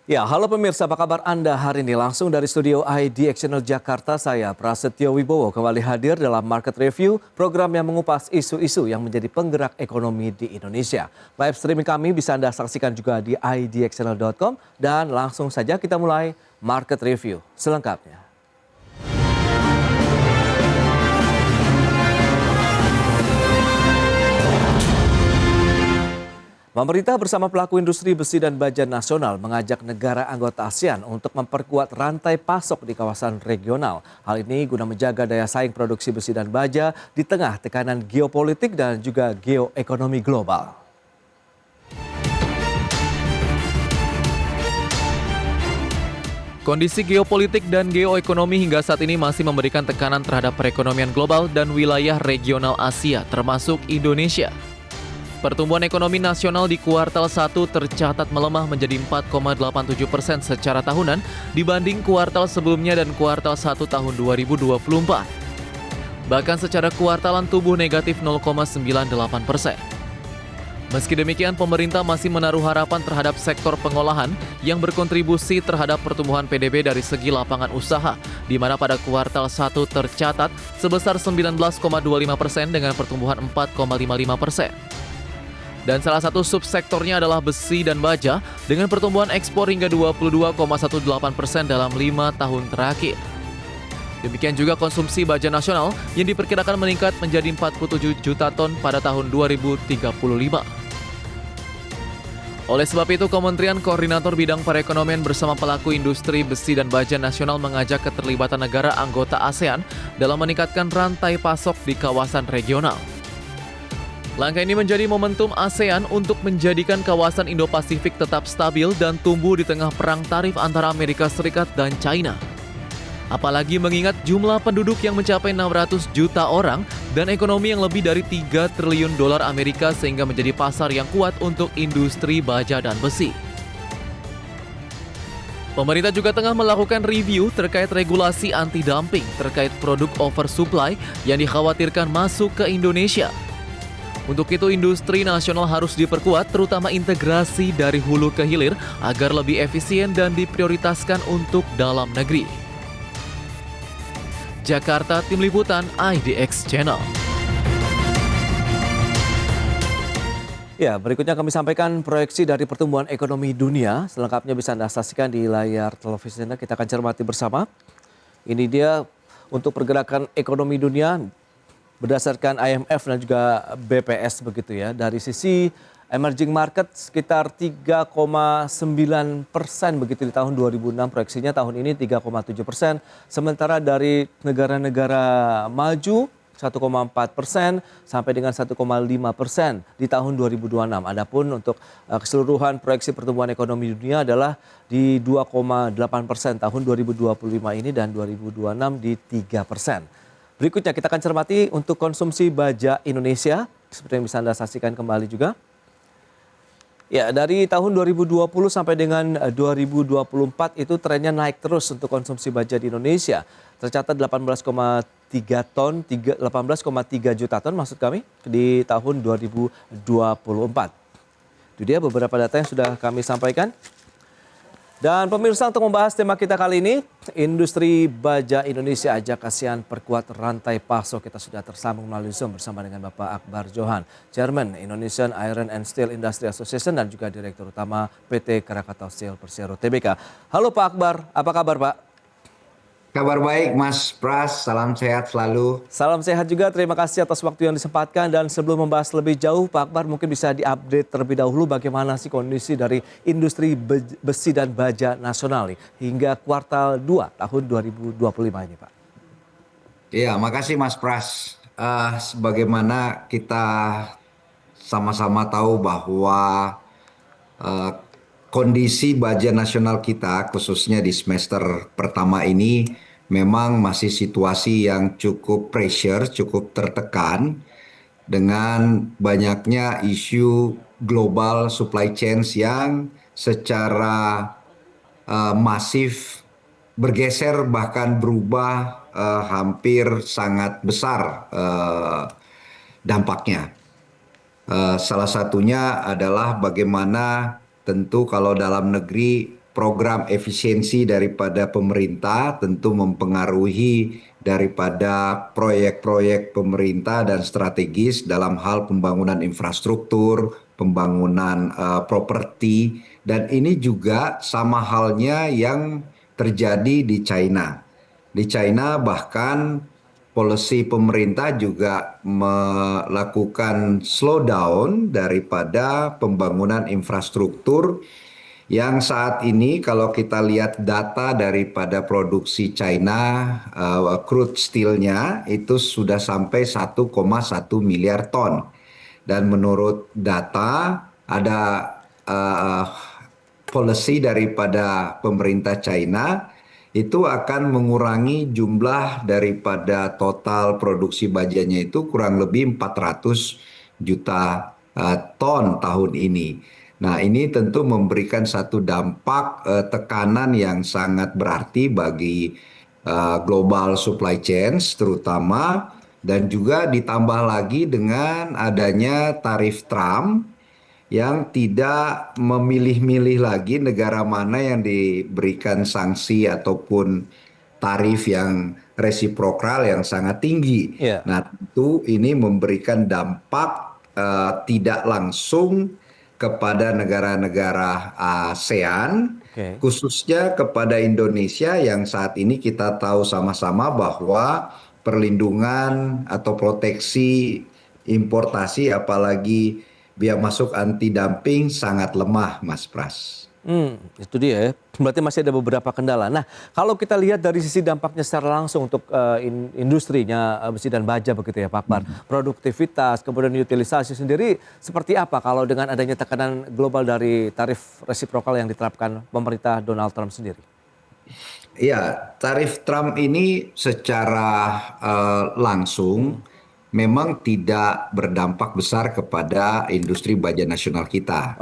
Ya, halo pemirsa, apa kabar Anda hari ini? Langsung dari studio IDX Channel Jakarta, saya Prasetyo Wibowo kembali hadir dalam Market Review, program yang mengupas isu-isu yang menjadi penggerak ekonomi di Indonesia. Live streaming kami bisa Anda saksikan juga di idxchannel.com dan langsung saja kita mulai Market Review selengkapnya. Pemerintah bersama pelaku industri besi dan baja nasional mengajak negara anggota ASEAN untuk memperkuat rantai pasok di kawasan regional. Hal ini guna menjaga daya saing produksi besi dan baja di tengah tekanan geopolitik dan juga geoekonomi global. Kondisi geopolitik dan geoekonomi hingga saat ini masih memberikan tekanan terhadap perekonomian global dan wilayah regional Asia, termasuk Indonesia. Pertumbuhan ekonomi nasional di kuartal 1 tercatat melemah menjadi 4,87% secara tahunan dibanding kuartal sebelumnya dan kuartal 1 tahun 2024. Bahkan secara kuartalan tumbuh negatif 0,98%. Meski demikian, pemerintah masih menaruh harapan terhadap sektor pengolahan yang berkontribusi terhadap pertumbuhan PDB dari segi lapangan usaha, di mana pada kuartal 1 tercatat sebesar 19,25% dengan pertumbuhan 4,55%. Dan salah satu subsektornya adalah besi dan baja dengan pertumbuhan ekspor hingga 22,18% dalam 5 tahun terakhir. Demikian juga konsumsi baja nasional yang diperkirakan meningkat menjadi 47 juta ton pada tahun 2035. Oleh sebab itu, Kementerian Koordinator Bidang Perekonomian bersama pelaku industri besi dan baja nasional mengajak keterlibatan negara anggota ASEAN dalam meningkatkan rantai pasok di kawasan regional. Langkah ini menjadi momentum ASEAN untuk menjadikan kawasan Indo-Pasifik tetap stabil dan tumbuh di tengah perang tarif antara Amerika Serikat dan China. Apalagi mengingat jumlah penduduk yang mencapai 600 juta orang dan ekonomi yang lebih dari 3 triliun dolar Amerika sehingga menjadi pasar yang kuat untuk industri baja dan besi. Pemerintah juga tengah melakukan review terkait regulasi anti-dumping terkait produk oversupply yang dikhawatirkan masuk ke Indonesia. Untuk itu, industri nasional harus diperkuat, terutama integrasi dari hulu ke hilir agar lebih efisien dan diprioritaskan untuk dalam negeri. Jakarta, Tim Liputan IDX Channel. Ya, berikutnya kami sampaikan proyeksi dari pertumbuhan ekonomi dunia. Selengkapnya bisa Anda saksikan di layar televisi Anda. Kita akan cermati bersama. Ini dia untuk pergerakan ekonomi dunia berdasarkan IMF dan juga BPS begitu ya. Dari sisi emerging market sekitar 3,9% begitu di tahun 2006, proyeksinya tahun ini 3,7%. Sementara dari negara-negara maju 1,4% sampai dengan 1,5% di tahun 2026. Adapun untuk keseluruhan proyeksi pertumbuhan ekonomi dunia adalah di 2,8% tahun 2025 ini dan 2026 di 3%. Berikutnya kita akan cermati untuk konsumsi baja Indonesia, seperti yang bisa Anda saksikan kembali juga. Ya, dari tahun 2020 sampai dengan 2024 itu trennya naik terus untuk konsumsi baja di Indonesia. Tercatat 18,3 ton, 18,3 juta ton maksud kami di tahun 2024. Itu dia beberapa data yang sudah kami sampaikan. Dan pemirsa, untuk membahas tema kita kali ini, industri baja Indonesia ajak ASEAN perkuat rantai pasok. Kita sudah tersambung melalui Zoom bersama dengan Bapak Akbar Johan, Chairman Indonesian Iron and Steel Industry Association dan juga Direktur Utama PT Krakatau Steel Persero Tbk. Halo Pak Akbar, apa kabar Pak? Kabar baik Mas Pras, salam sehat selalu. Salam sehat juga, terima kasih atas waktu yang disempatkan. Dan sebelum membahas lebih jauh, Pak Akbar mungkin bisa diupdate terlebih dahulu bagaimana sih kondisi dari industri besi dan baja nasional hingga kuartal 2 tahun 2025 ini Pak. Iya, makasih Mas Pras. Sebagaimana kita sama-sama tahu bahwa kondisi baja nasional kita khususnya di semester pertama ini memang masih situasi yang cukup pressure, cukup tertekan dengan banyaknya isu global supply chains yang secara masif bergeser bahkan berubah hampir sangat besar dampaknya. Salah satunya adalah bagaimana tentu kalau dalam negeri program efisiensi daripada pemerintah tentu mempengaruhi daripada proyek-proyek pemerintah dan strategis dalam hal pembangunan infrastruktur, pembangunan properti, dan ini juga sama halnya yang terjadi di China. Di China bahkan policy pemerintah juga melakukan slowdown daripada pembangunan infrastruktur yang saat ini kalau kita lihat data daripada produksi China, crude steel-nya itu sudah sampai 1,1 miliar ton. Dan menurut data ada policy daripada pemerintah China itu akan mengurangi jumlah daripada total produksi bajanya itu kurang lebih 400 juta ton tahun ini. Nah, ini tentu memberikan satu dampak tekanan yang sangat berarti bagi global supply chains terutama, dan juga ditambah lagi dengan adanya tarif Trump yang tidak memilih-milih lagi negara mana yang diberikan sanksi ataupun tarif yang resiprokal yang sangat tinggi. Ya. Nah, tentu ini memberikan dampak tidak langsung kepada negara-negara ASEAN, khususnya kepada Indonesia yang saat ini kita tahu sama-sama bahwa perlindungan atau proteksi importasi apalagi biaya masuk anti dumping sangat lemah, Mas Pras. Itu dia ya. Berarti masih ada beberapa kendala. Nah, kalau kita lihat dari sisi dampaknya secara langsung untuk industrinya besi dan baja begitu ya Pak Akbar. Produktivitas, kemudian utilisasi sendiri seperti apa kalau dengan adanya tekanan global dari tarif resiprokal yang diterapkan pemerintah Donald Trump sendiri? Iya, tarif Trump ini secara langsung memang tidak berdampak besar kepada industri baja nasional kita.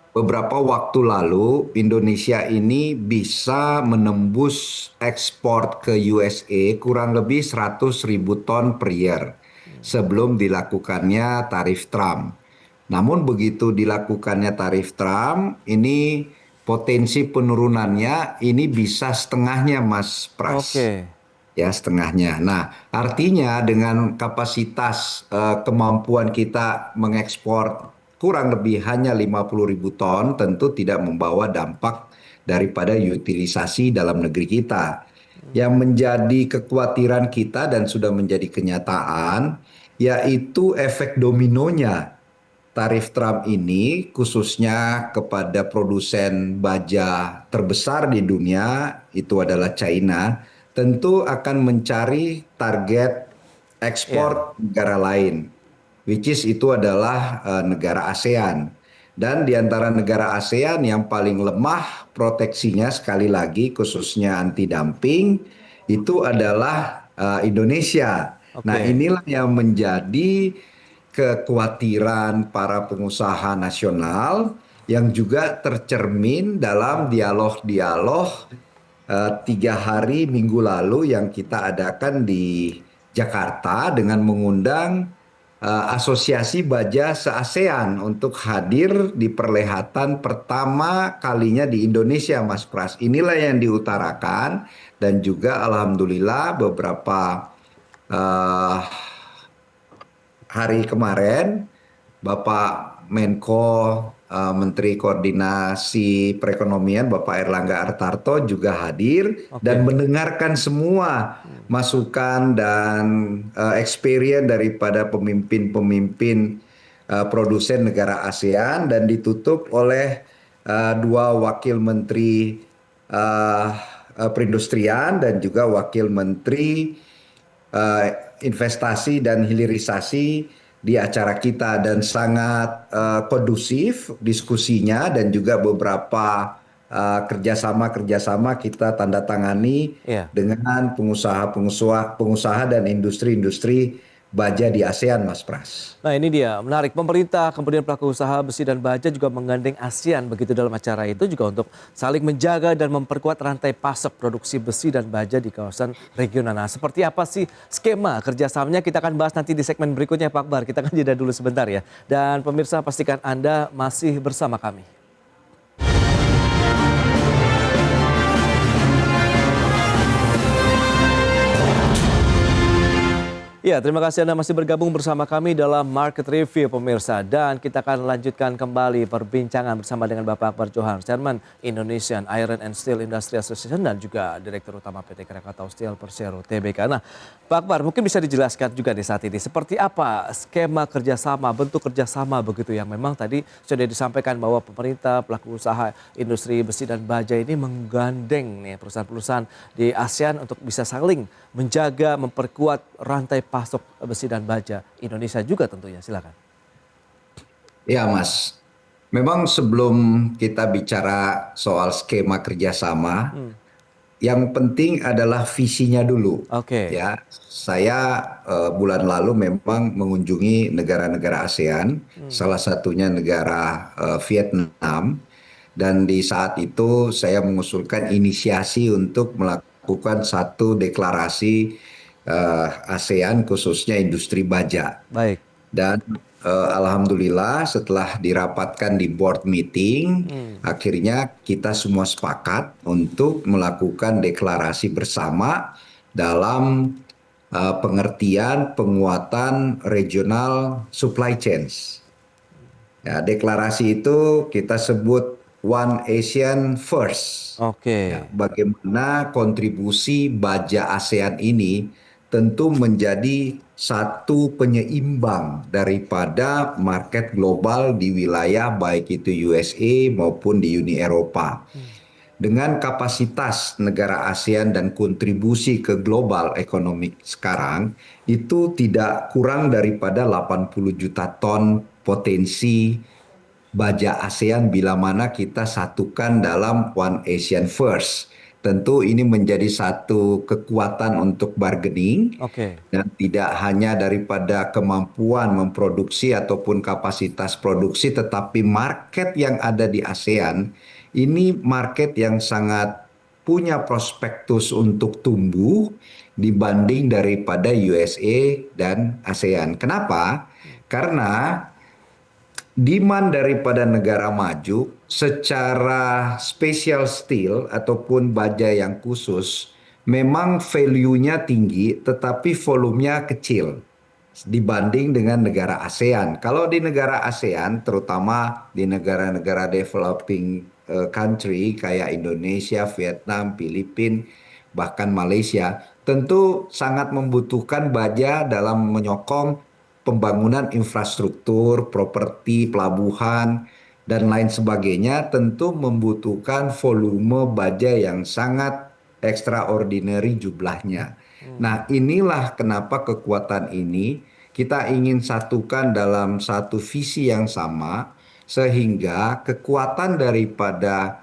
Beberapa waktu lalu Indonesia ini bisa menembus ekspor ke USA kurang lebih 100.000 ton per year sebelum dilakukannya tarif Trump. Namun begitu dilakukannya tarif Trump, ini potensi penurunannya ini bisa setengahnya, Mas Pras. Ya, setengahnya. Nah, artinya dengan kapasitas kemampuan kita mengekspor kurang lebih hanya 50.000 ton, tentu tidak membawa dampak daripada utilisasi dalam negeri kita. Yang menjadi kekhawatiran kita dan sudah menjadi kenyataan, yaitu efek dominonya tarif Trump ini, khususnya kepada produsen baja terbesar di dunia, itu adalah China, tentu akan mencari target ekspor negara lain, which is itu adalah negara ASEAN. Dan di antara negara ASEAN yang paling lemah proteksinya sekali lagi khususnya anti dumping itu adalah Indonesia. Nah, inilah yang menjadi kekhawatiran para pengusaha nasional yang juga tercermin dalam dialog-dialog 3 hari minggu lalu yang kita adakan di Jakarta dengan mengundang Asosiasi Baja se-ASEAN untuk hadir di perhelatan pertama kalinya di Indonesia, Mas Pras. Inilah yang diutarakan dan juga alhamdulillah beberapa hari kemarin Bapak Menko Menteri Koordinasi Perekonomian Bapak Erlangga Hartarto juga hadir dan mendengarkan semua masukan dan experience daripada pemimpin-pemimpin produsen negara ASEAN dan ditutup oleh 2 wakil menteri perindustrian dan juga wakil menteri investasi dan hilirisasi di acara kita, dan sangat kondusif diskusinya dan juga beberapa kerjasama kita tanda tangani dengan pengusaha dan industri-industri baja di ASEAN, Mas Pras. Nah, ini dia menarik, pemerintah kemudian pelaku usaha besi dan baja juga menggandeng ASEAN begitu dalam acara itu juga untuk saling menjaga dan memperkuat rantai pasok produksi besi dan baja di kawasan regional. Nah, seperti apa sih skema kerjasamanya kita akan bahas nanti di segmen berikutnya Pak Akbar. Kita akan jeda dulu sebentar ya. Dan pemirsa pastikan Anda masih bersama kami. Ya, terima kasih Anda masih bergabung bersama kami dalam Market Review pemirsa. Dan kita akan lanjutkan kembali perbincangan bersama dengan Bapak Akbar Johan, Chairman Indonesian Iron and Steel Industry Association dan juga Direktur Utama PT Krakatau Steel Persero Tbk. Nah, Pak Akbar mungkin bisa dijelaskan juga di saat ini seperti apa skema kerjasama, bentuk kerjasama begitu yang memang tadi sudah disampaikan bahwa pemerintah, pelaku usaha industri besi dan baja ini menggandeng nih perusahaan-perusahaan di ASEAN untuk bisa saling menjaga, memperkuat rantai pasok besi dan baja Indonesia juga tentunya. Silakan. Ya Mas, memang sebelum kita bicara soal skema kerjasama, yang penting adalah visinya dulu. Oke. Ya, saya bulan lalu memang mengunjungi negara-negara ASEAN, salah satunya negara Vietnam, dan di saat itu saya mengusulkan inisiasi untuk melakukan satu deklarasi ASEAN khususnya industri baja. Baik. Dan alhamdulillah setelah dirapatkan di board meeting, akhirnya kita semua sepakat untuk melakukan deklarasi bersama dalam pengertian penguatan regional supply chains. Ya, deklarasi itu kita sebut One ASEAN First. Oke. Ya, bagaimana kontribusi baja ASEAN ini tentu menjadi satu penyeimbang daripada market global di wilayah baik itu USA maupun di Uni Eropa. Dengan kapasitas negara ASEAN dan kontribusi ke global ekonomi sekarang itu tidak kurang daripada 80 juta ton potensi baja ASEAN bila mana kita satukan dalam One ASEAN First. Tentu ini menjadi satu kekuatan untuk bargaining. Oke. Dan tidak hanya daripada kemampuan memproduksi ataupun kapasitas produksi, tetapi market yang ada di ASEAN ini market yang sangat punya prospektus untuk tumbuh dibanding daripada USA dan ASEAN. Kenapa? Karena demand daripada negara maju secara special steel ataupun baja yang khusus memang value-nya tinggi tetapi volumenya kecil dibanding dengan negara ASEAN. Kalau di negara ASEAN terutama di negara-negara developing country kayak Indonesia, Vietnam, Filipina, bahkan Malaysia tentu sangat membutuhkan baja dalam menyokong pembangunan infrastruktur, properti, pelabuhan, dan lain sebagainya tentu membutuhkan volume baja yang sangat extraordinary jumlahnya. Nah, inilah kenapa kekuatan ini kita ingin satukan dalam satu visi yang sama sehingga kekuatan daripada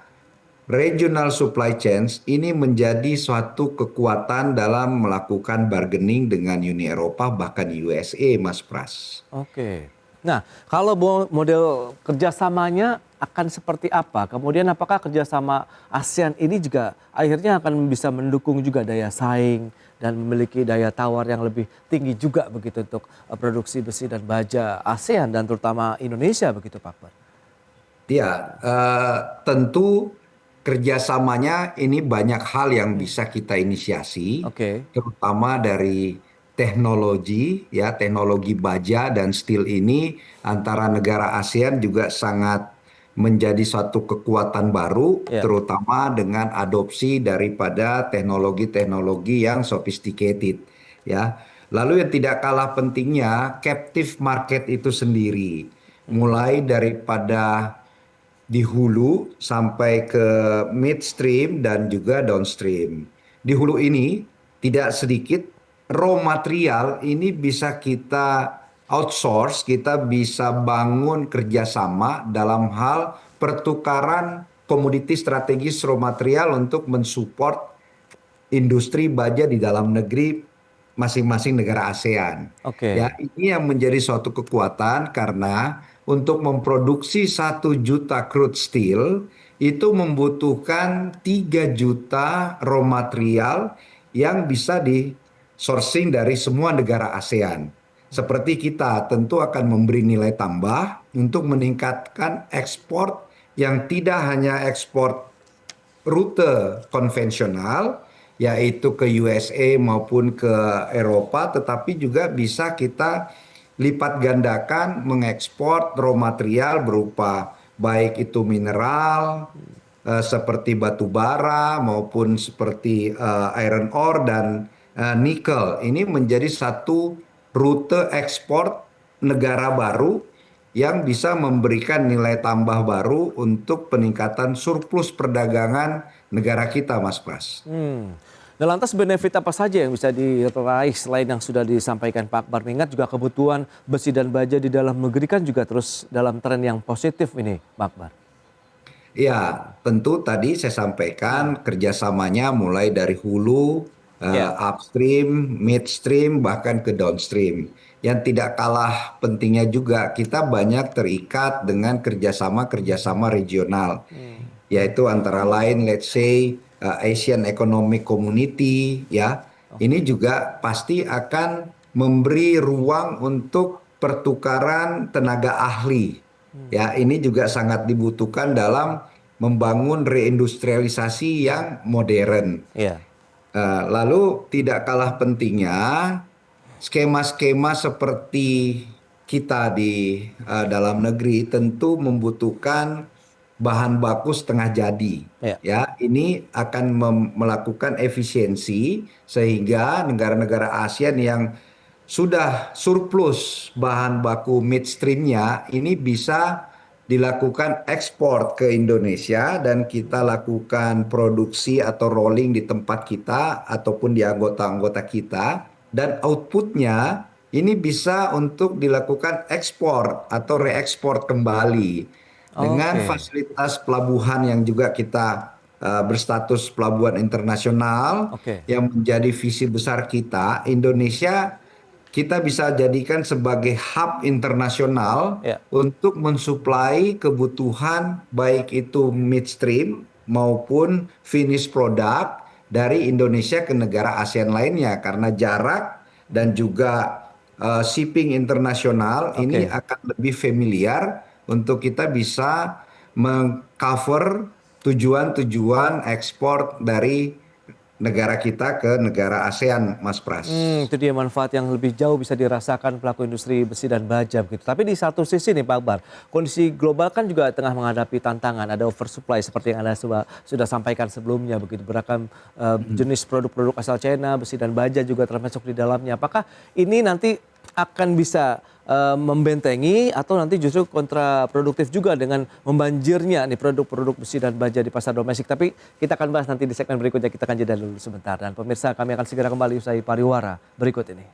regional supply chains ini menjadi suatu kekuatan dalam melakukan bargaining dengan Uni Eropa bahkan USA, Mas Pras. Oke. Nah, kalau model kerjasamanya akan seperti apa? Kemudian apakah kerjasama ASEAN ini juga akhirnya akan bisa mendukung juga daya saing dan memiliki daya tawar yang lebih tinggi juga begitu untuk produksi besi dan baja ASEAN dan terutama Indonesia begitu Pak Akbar? Ya, tentu kerjasamanya ini banyak hal yang bisa kita inisiasi, Oke. terutama dari teknologi, ya teknologi baja dan steel ini antara negara ASEAN juga sangat menjadi suatu kekuatan baru, Ya. terutama dengan adopsi daripada teknologi-teknologi yang sophisticated, ya. Lalu yang tidak kalah pentingnya captive market itu sendiri, mulai daripada di hulu sampai ke midstream dan juga downstream. Di hulu ini tidak sedikit raw material ini bisa kita outsource, kita bisa bangun kerjasama dalam hal pertukaran komoditi strategis raw material untuk mensupport industri baja di dalam negeri masing-masing negara ASEAN. Oke. Ya, ini yang menjadi suatu kekuatan karena untuk memproduksi 1 juta crude steel itu membutuhkan 3 juta raw material yang bisa di sourcing dari semua negara ASEAN. Seperti kita tentu akan memberi nilai tambah untuk meningkatkan ekspor yang tidak hanya ekspor rute konvensional, yaitu ke USA maupun ke Eropa, tetapi juga bisa kita lipat gandakan mengekspor raw material berupa baik itu mineral seperti batu bara maupun seperti iron ore dan nikel. Ini menjadi satu rute ekspor negara baru yang bisa memberikan nilai tambah baru untuk peningkatan surplus perdagangan negara kita, Mas Pras. Nah, lantas benefit apa saja yang bisa diraih selain yang sudah disampaikan Pak Akbar? Mengingat juga kebutuhan besi dan baja di dalam negeri kan juga terus dalam tren yang positif ini, Pak Akbar. Ya, tentu tadi saya sampaikan kerjasamanya mulai dari hulu, Ya, upstream, midstream, bahkan ke downstream. Yang tidak kalah pentingnya juga kita banyak terikat dengan kerjasama-kerjasama regional, yaitu antara lain let's say Asian Economic Community, ya. Ini juga pasti akan memberi ruang untuk pertukaran tenaga ahli. Ya, ini juga sangat dibutuhkan dalam membangun reindustrialisasi yang modern. iya. Lalu tidak kalah pentingnya skema-skema seperti kita di dalam negeri tentu membutuhkan bahan baku setengah jadi. Iya. Ya, ini akan melakukan efisiensi sehingga negara-negara ASEAN yang sudah surplus bahan baku midstreamnya ini bisa dilakukan ekspor ke Indonesia dan kita lakukan produksi atau rolling di tempat kita ataupun di anggota-anggota kita, dan outputnya ini bisa untuk dilakukan ekspor atau reekspor kembali dengan Oke. fasilitas pelabuhan yang juga kita berstatus pelabuhan internasional Oke. yang menjadi visi besar kita. Indonesia kita bisa jadikan sebagai hub internasional Ya. untuk mensuplai kebutuhan baik itu midstream maupun finish product dari Indonesia ke negara ASEAN lainnya, karena jarak dan juga shipping internasional ini Oke. akan lebih familiar untuk kita bisa mengcover tujuan-tujuan ekspor dari negara kita ke negara ASEAN, Mas Pras. Itu dia manfaat yang lebih jauh bisa dirasakan pelaku industri besi dan baja begitu. Tapi di satu sisi nih Pak Akbar, kondisi global kan juga tengah menghadapi tantangan, ada oversupply seperti yang Anda sudah sampaikan sebelumnya begitu. Beragam jenis produk-produk asal China, besi dan baja juga termasuk di dalamnya. Apakah ini nanti akan bisa membentengi atau nanti justru kontraproduktif juga dengan membanjirnya nih produk-produk besi dan baja di pasar domestik. Tapi kita akan bahas nanti di segmen berikutnya, kita akan jeda dulu sebentar. Dan pemirsa, kami akan segera kembali usai pariwara berikut ini.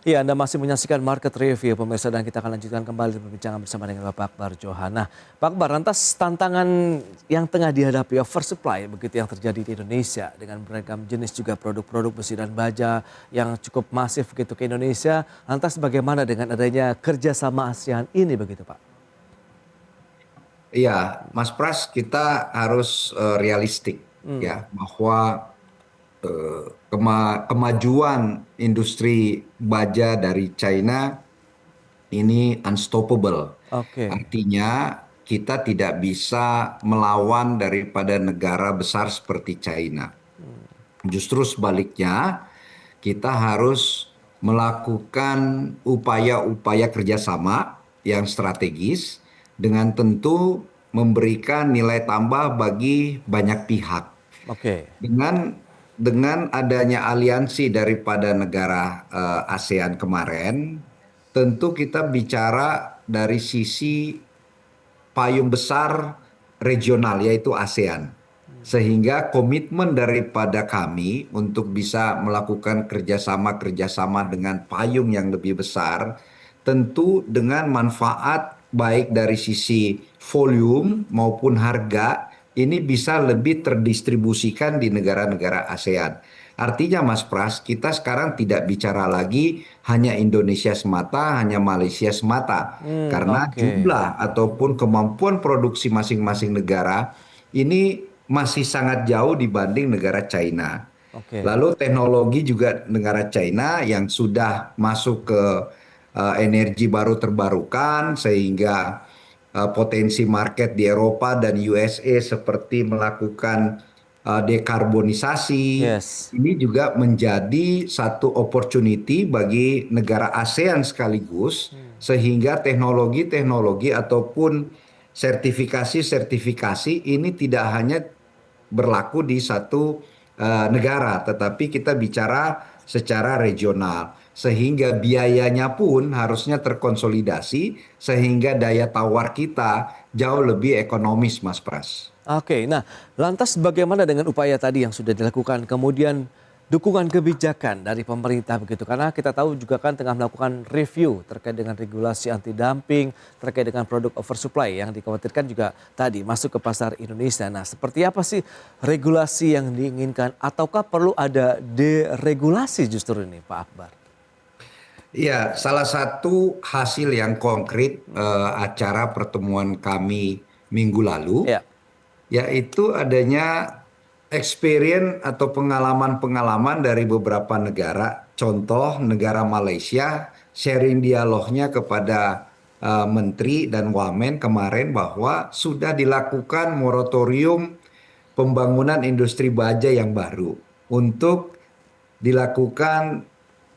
Iya, Anda masih menyaksikan Market Review, pemirsa, dan kita akan lanjutkan kembali perbincangan bersama dengan Bapak Akbar Johana. Pak Akbar, lantas tantangan yang tengah dihadapi oversupply begitu yang terjadi di Indonesia dengan beragam jenis juga produk-produk besi dan baja yang cukup masif begitu ke Indonesia. Lantas bagaimana dengan adanya kerjasama ASEAN ini begitu Pak? Iya, Mas Pras, kita harus realistik ya, bahwa kemajuan industri baja dari China ini unstoppable. Oke. Artinya kita tidak bisa melawan daripada negara besar seperti China. Justru sebaliknya, kita harus melakukan upaya-upaya kerjasama yang strategis dengan tentu memberikan nilai tambah bagi banyak pihak. Oke. Dengan adanya aliansi daripada negara ASEAN kemarin, tentu kita bicara dari sisi payung besar regional yaitu ASEAN. Sehingga komitmen daripada kami untuk bisa melakukan kerjasama-kerjasama dengan payung yang lebih besar, tentu dengan manfaat baik dari sisi volume maupun harga, ini bisa lebih terdistribusikan di negara-negara ASEAN. Artinya Mas Pras, kita sekarang tidak bicara lagi hanya Indonesia semata, hanya Malaysia semata. Karena Oke. jumlah ataupun kemampuan produksi masing-masing negara ini masih sangat jauh dibanding negara China. Oke. Lalu teknologi juga negara China yang sudah masuk ke energi baru terbarukan, sehingga potensi market di Eropa dan USA seperti melakukan dekarbonisasi. Yes. Ini juga menjadi satu opportunity bagi negara ASEAN sekaligus, sehingga teknologi-teknologi ataupun sertifikasi-sertifikasi ini tidak hanya berlaku di satu negara, tetapi kita bicara secara regional, sehingga biayanya pun harusnya terkonsolidasi, sehingga daya tawar kita jauh lebih ekonomis, Mas Pras. Oke, nah lantas bagaimana dengan upaya tadi yang sudah dilakukan, kemudian dukungan kebijakan dari pemerintah begitu? Karena kita tahu juga kan tengah melakukan review terkait dengan regulasi anti dumping, terkait dengan produk oversupply yang dikhawatirkan juga tadi masuk ke pasar Indonesia. Nah, seperti apa sih regulasi yang diinginkan ataukah perlu ada deregulasi justru ini, Pak Akbar? Iya, salah satu hasil yang konkret acara pertemuan kami minggu lalu, Ya, yaitu adanya experience atau pengalaman-pengalaman dari beberapa negara. Contoh negara Malaysia sharing dialognya kepada Menteri dan Wamen kemarin bahwa sudah dilakukan moratorium pembangunan industri baja yang baru untuk dilakukan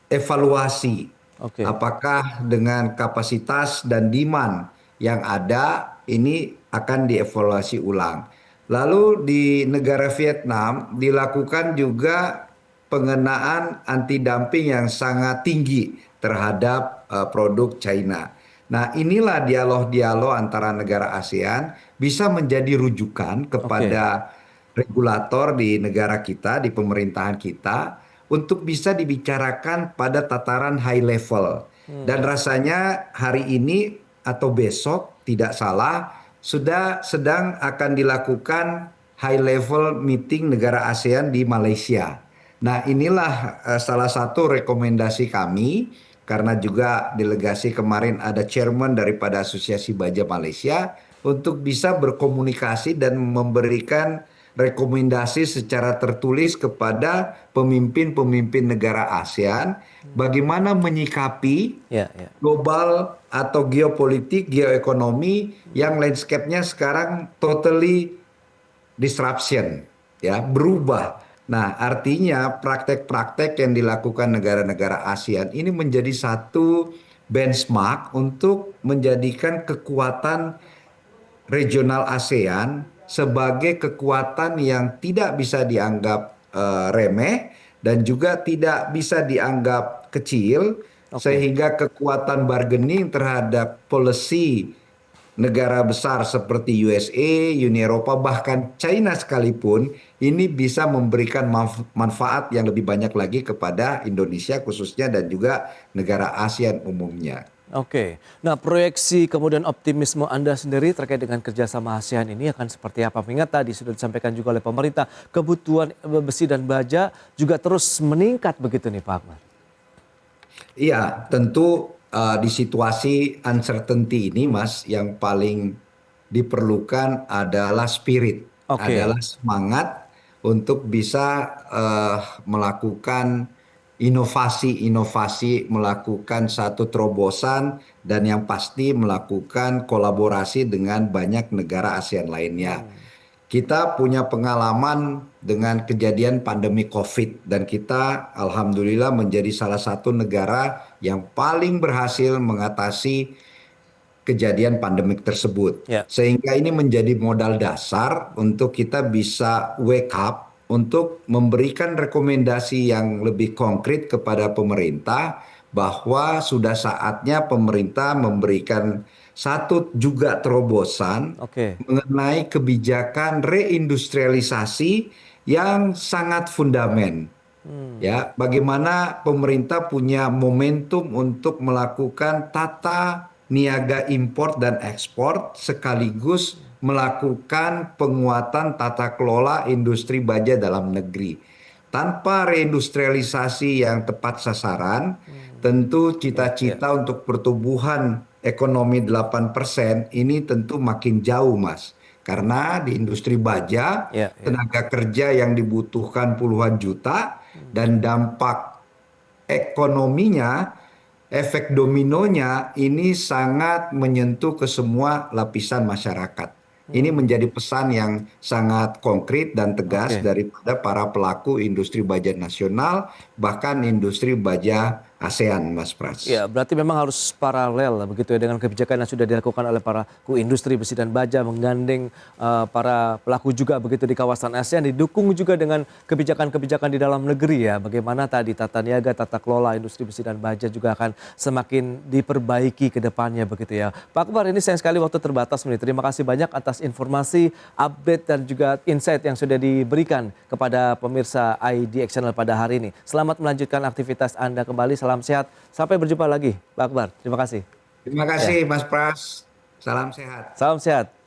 evaluasi oke. apakah dengan kapasitas dan demand yang ada ini akan dievaluasi ulang. Lalu di negara Vietnam dilakukan juga pengenaan anti dumping yang sangat tinggi terhadap produk China. Nah, inilah dialog-dialog antara negara ASEAN bisa menjadi rujukan Oke. kepada regulator di negara kita, di pemerintahan kita, untuk bisa dibicarakan pada tataran high level. Dan rasanya hari ini atau besok tidak salah sudah sedang akan dilakukan high level meeting negara ASEAN di Malaysia. Nah, inilah salah satu rekomendasi kami karena juga delegasi kemarin ada chairman daripada Asosiasi Baja Malaysia untuk bisa berkomunikasi dan memberikan rekomendasi secara tertulis kepada pemimpin-pemimpin negara ASEAN bagaimana menyikapi Ya, ya. global atau geopolitik, geoekonomi yang landscape-nya sekarang totally disruption, ya, berubah. Nah, artinya praktek-praktek yang dilakukan negara-negara ASEAN ini menjadi satu benchmark untuk menjadikan kekuatan regional ASEAN sebagai kekuatan yang tidak bisa dianggap remeh dan juga tidak bisa dianggap kecil, Oke. sehingga kekuatan bargaining terhadap policy negara besar seperti USA, Uni Eropa, bahkan China sekalipun ini bisa memberikan manfaat yang lebih banyak lagi kepada Indonesia khususnya dan juga negara ASEAN umumnya. Oke, nah proyeksi kemudian optimisme Anda sendiri terkait dengan kerjasama ASEAN ini akan seperti apa? Mengingat tadi sudah disampaikan juga oleh pemerintah, kebutuhan besi dan baja juga terus meningkat begitu nih Pak Akbar. Iya, tentu di situasi uncertainty ini, Mas, yang paling diperlukan adalah spirit, Oke, adalah semangat untuk bisa melakukan inovasi-inovasi, melakukan satu terobosan, dan yang pasti melakukan kolaborasi dengan banyak negara ASEAN lainnya. Kita punya pengalaman dengan kejadian pandemi COVID dan kita alhamdulillah menjadi salah satu negara yang paling berhasil mengatasi kejadian pandemik tersebut. ya. Sehingga ini menjadi modal dasar untuk kita bisa wake up untuk memberikan rekomendasi yang lebih konkret kepada pemerintah bahwa sudah saatnya pemerintah memberikan satu juga terobosan Oke, mengenai kebijakan reindustrialisasi yang sangat fundamental. Ya, bagaimana pemerintah punya momentum untuk melakukan tata niaga impor dan ekspor sekaligus melakukan penguatan tata kelola industri baja dalam negeri. Tanpa reindustrialisasi yang tepat sasaran, tentu ya, ya. cita-cita untuk pertumbuhan ekonomi 8% ini tentu makin jauh, Mas. Karena di industri baja, Ya, ya. tenaga kerja yang dibutuhkan puluhan juta dan dampak ekonominya efek dominonya ini sangat menyentuh ke semua lapisan masyarakat. Ini menjadi pesan yang sangat konkret dan tegas Oke. daripada para pelaku industri baja nasional, bahkan industri baja ASEAN, Mas Pras. Ya, berarti memang harus paralel lah begitu ya dengan kebijakan yang sudah dilakukan oleh para industri besi dan baja menggandeng para pelaku juga begitu di kawasan ASEAN, didukung juga dengan kebijakan-kebijakan di dalam negeri ya. Bagaimana tadi tata niaga, tata kelola industri besi dan baja juga akan semakin diperbaiki ke depannya begitu ya. Pak Akbar, ini sayang sekali waktu terbatas nih. Terima kasih banyak atas informasi, update dan juga insight yang sudah diberikan kepada pemirsa IDX Channel pada hari ini. Selamat melanjutkan aktivitas Anda kembali. Salam sehat. Sampai berjumpa lagi, Pak Akbar. Terima kasih. Terima Ya, kasih, Mas Pras. Salam sehat. salam sehat.